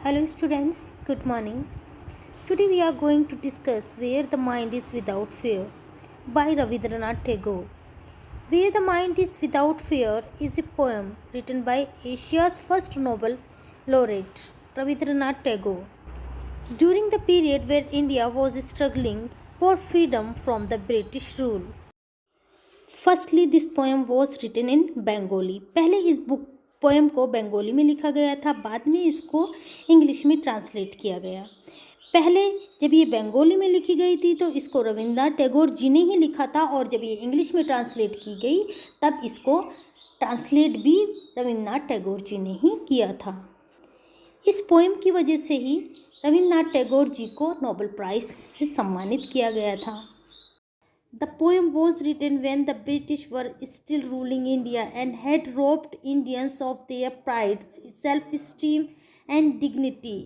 Hello students, good morning. Today we are going to discuss Where the Mind is Without Fear by Rabindranath Tagore. Where the Mind is Without Fear is a poem written by Asia's first Nobel laureate, Rabindranath Tagore, during the period where India was struggling for freedom from the British rule. Firstly this poem was written in Bengali. पहले इस book poem को बंगाली में लिखा गया था, बाद में इसको इंग्लिश में ट्रांसलेट किया गया। पहले जब ये बंगाली में लिखी गई थी तो इसको रविंद्रनाथ टैगोर जी ने ही लिखा था, और जब ये इंग्लिश में ट्रांसलेट की गई तब इसको ट्रांसलेट भी रविंद्रनाथ टैगोर जी ने ही किया था। इस पोएम की वजह से ही रविंद्रनाथ टैगोर जी को नोबेल प्राइज़ से सम्मानित किया गया था। The poem was written when the British were still ruling India and had robbed Indians of their pride, self-esteem and dignity.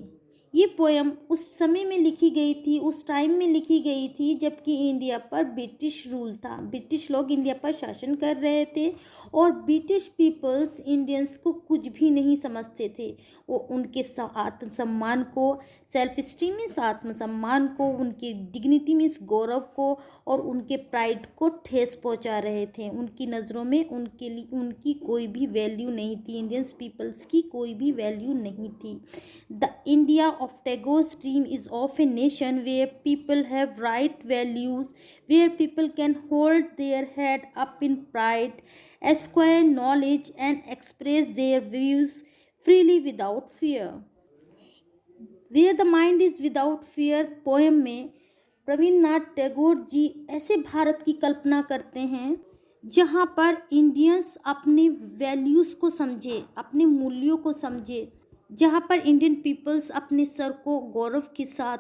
ये पोएम उस समय में लिखी गई थी, उस टाइम में लिखी गई थी जबकि इंडिया पर ब्रिटिश रूल था। ब्रिटिश लोग इंडिया पर शासन कर रहे थे और ब्रिटिश पीपल्स इंडियंस को कुछ भी नहीं समझते थे। वो उनके आत्मसम्मान को, सेल्फ स्टीम मीन्स आत्मसम्मान को, उनकी डिग्निटी मीन्स गौरव को और उनके प्राइड को ठेस पहुंचा रहे थे। उनकी नज़रों में उनके लिए उनकी कोई भी वैल्यू नहीं थी, इंडियंस पीपल्स की कोई भी वैल्यू नहीं थी। The India of Tagore's dream is of a nation where people have right values, where people can hold their head up in pride, acquire knowledge and express their views freely without fear. Where the mind is without fear poem में रविंद्रनाथ टैगोर जी ऐसे भारत की कल्पना करते हैं जहाँ पर Indians अपने values को समझे, अपने मूल्यों को समझे, जहाँ पर इंडियन पीपल्स अपने सर को गौरव के साथ,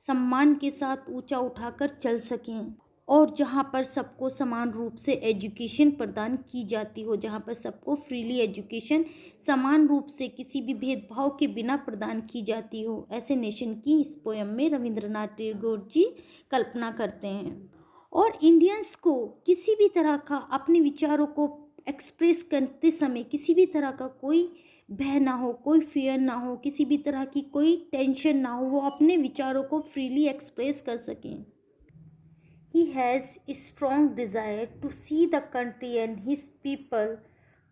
सम्मान के साथ ऊंचा उठाकर चल सकें, और जहाँ पर सबको समान रूप से एजुकेशन प्रदान की जाती हो, जहाँ पर सबको फ्रीली एजुकेशन समान रूप से किसी भी भेदभाव के बिना प्रदान की जाती हो। ऐसे नेशन की इस पोएम में रविंद्रनाथ टैगोर जी कल्पना करते हैं। और इंडियंस को किसी भी तरह का अपने विचारों को एक्सप्रेस करते समय किसी भी तरह का कोई भय ना हो, कोई फियर ना हो, किसी भी तरह की कोई टेंशन ना हो, वो अपने विचारों को फ्रीली एक्सप्रेस कर सकें। He has a strong desire to see the country and his people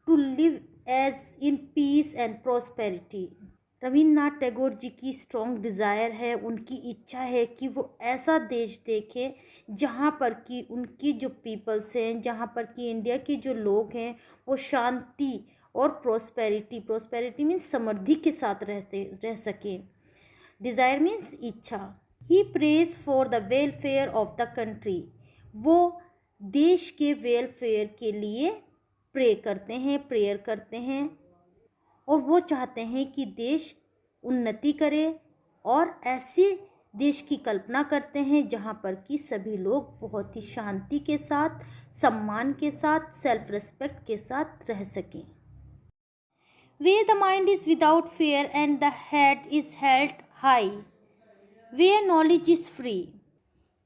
to live as in peace and prosperity. Rabindranath Tagore ji की स्ट्रॉन्ग डिज़ायर है, उनकी इच्छा है कि वो ऐसा देश देखें जहाँ पर कि उनकी जो पीपल्स हैं, जहाँ पर कि इंडिया के जो लोग हैं वो शांति और प्रोस्पेरिटी मीन्स समृद्धि के साथ रह सकें। डिज़ायर मीन्स इच्छा। He prays for the welfare of the country, वो देश के वेलफेयर के लिए प्रेयर करते हैं और वो चाहते हैं कि देश उन्नति करे, और ऐसे देश की कल्पना करते हैं जहाँ पर कि सभी लोग बहुत ही शांति के साथ, सम्मान के साथ, सेल्फ रिस्पेक्ट के साथ रह सकें। Where the mind is without fear and the head is held high, where knowledge is free.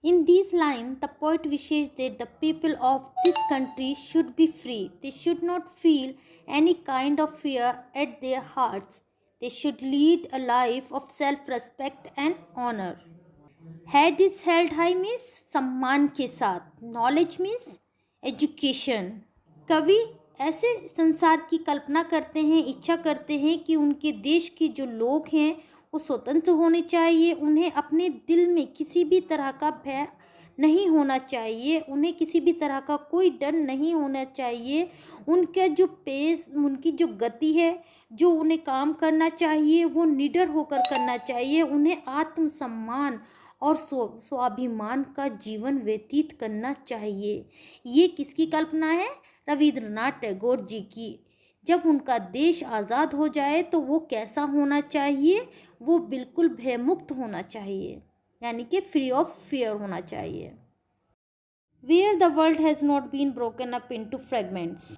In these lines, the poet wishes that the people of this country should be free. They should not feel any kind of fear at their hearts. They should lead a life of self-respect and honor. Head is held high means सम्मान के साथ, knowledge means education. कवि ऐसे संसार की कल्पना करते हैं, इच्छा करते हैं कि उनके देश के जो लोग हैं वो स्वतंत्र होने चाहिए, उन्हें अपने दिल में किसी भी तरह का भय नहीं होना चाहिए, उन्हें किसी भी तरह का कोई डर नहीं होना चाहिए। उनका जो पेस, उनकी जो गति है, जो उन्हें काम करना चाहिए वो निडर होकर करना चाहिए। उन्हें आत्मसम्मान और स्वाभिमान का जीवन व्यतीत करना चाहिए। ये किसकी कल्पना है? रविंद्रनाथ टैगोर जी की। जब उनका देश आज़ाद हो जाए तो वो कैसा होना चाहिए? वो बिल्कुल भयमुक्त होना चाहिए, यानी कि फ्री ऑफ फियर होना चाहिए। Where the world has not been broken up into fragments,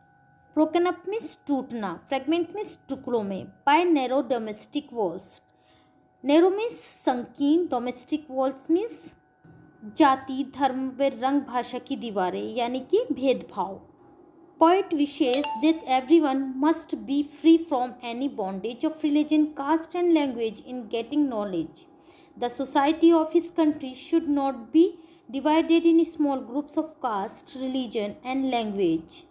broken up means टूटना, फ्रेगमेंट मीन्स टुकड़ों में, by narrow domestic walls. Narrow means संकीर्ण, डोमेस्टिक वॉल्स मीन्स जाति, धर्म व रंग भाषा की दीवारें, यानी कि भेदभाव। Poet wishes that everyone must be free from any bondage of religion, caste, and language in getting knowledge. The society of his country should not be divided in small groups of caste, religion, and language.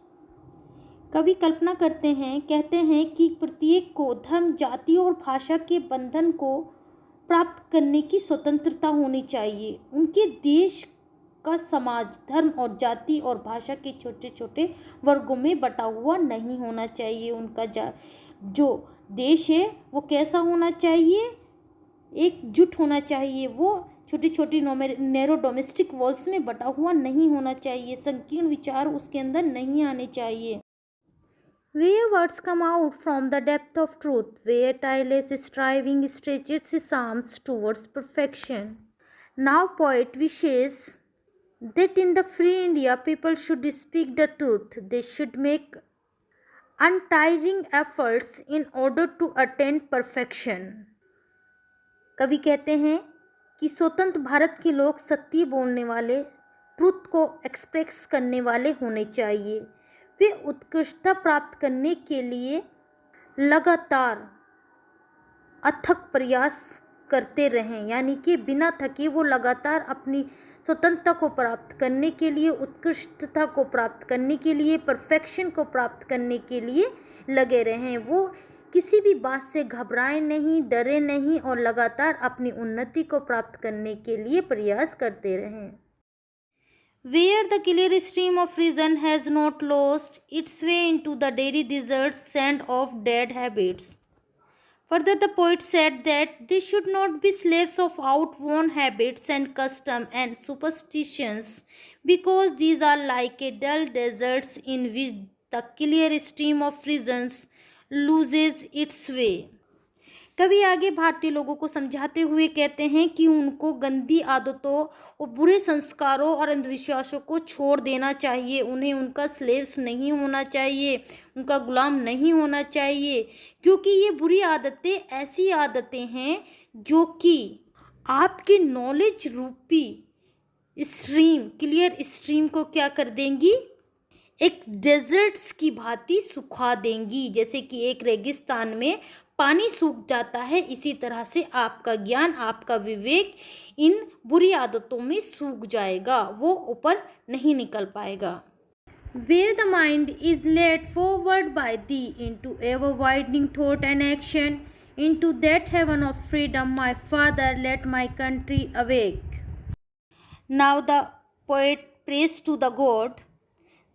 कवि कल्पना करते हैं, कहते हैं कि प्रत्येक को धर्म, जाति और भाषा के बंधन को प्राप्त करने की स्वतंत्रता होनी चाहिए। उनके देश का समाज धर्म और जाति और भाषा के छोटे छोटे वर्गों में बटा हुआ नहीं होना चाहिए। उनका जो देश है वो कैसा होना चाहिए, एकजुट होना चाहिए। वो छोटी छोटी नैरो डोमेस्टिक वॉल्स में बटा हुआ नहीं होना चाहिए। संकीर्ण विचार उसके अंदर नहीं आने चाहिए। Where words come out from the depth of truth, where tireless striving stretches its arms towards perfection. Now poet wishes that in the free India people should speak the truth. They should make untiring efforts in order to attain perfection. कवि कहते हैं कि स्वतंत्र भारत के लोग सत्य बोलने वाले, ट्रुथ को एक्सप्रेस करने वाले होने चाहिए। वे उत्कृष्टता प्राप्त करने के लिए लगातार अथक प्रयास करते रहें, यानी कि बिना थके वो लगातार अपनी स्वतंत्रता को प्राप्त करने के लिए, उत्कृष्टता को प्राप्त करने के लिए, परफेक्शन को प्राप्त करने के लिए लगे रहें। वो किसी भी बात से घबराएं नहीं, डरे नहीं और लगातार अपनी उन्नति को प्राप्त करने के लिए प्रयास करते रहें। Where the clear stream of reason has not lost its way into the dairy deserts sand of dead habits. Further, the poet said that they should not be slaves of outworn habits and custom and superstitions, because these are like a dull deserts in which the clear stream of reasons loses its way. कवि आगे भारतीय लोगों को समझाते हुए कहते हैं कि उनको गंदी आदतों और बुरे संस्कारों और अंधविश्वासों को छोड़ देना चाहिए। उन्हें उनका स्लेव्स नहीं होना चाहिए, उनका गुलाम नहीं होना चाहिए, क्योंकि ये बुरी आदतें ऐसी आदतें हैं जो कि आपके नॉलेज रूपी स्ट्रीम, क्लियर स्ट्रीम को क्या कर देंगी, एक डेजर्ट्स की भांति सुखा देंगी। जैसे कि एक रेगिस्तान में पानी सूख जाता है, इसी तरह से आपका ज्ञान, आपका विवेक इन बुरी आदतों में सूख जाएगा, वो ऊपर नहीं निकल पाएगा। Where the mind is led forward by thee into ever widening thought and action, into that heaven of freedom, my father, let my country awake. Now the poet prays to the God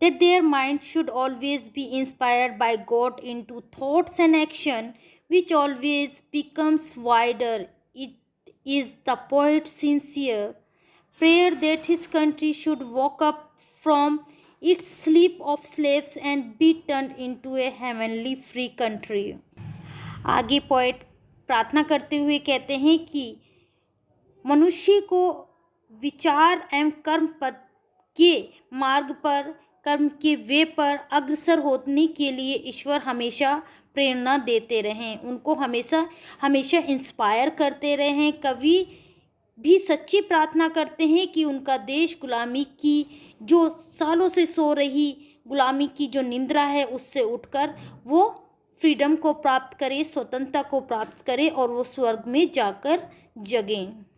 that their mind should always be inspired by God into thoughts and action, which always becomes wider. It is the poet's sincere prayer that his country should wake up from its sleep of slaves and be turned into a heavenly free country. आगे poet प्रार्थना करते हुए कहते हैं कि मनुष्य को विचार एवं कर्म पर के मार्ग पर, कर्म के वे पर अग्रसर होने के लिए ईश्वर हमेशा प्रेरणा देते रहें, उनको हमेशा इंस्पायर करते रहें। कवि भी सच्ची प्रार्थना करते हैं कि उनका देश गुलामी की जो सालों से सो रही गुलामी की जो निंद्रा है उससे उठकर वो फ्रीडम को प्राप्त करे, स्वतंत्रता को प्राप्त करे और वो स्वर्ग में जाकर जगें।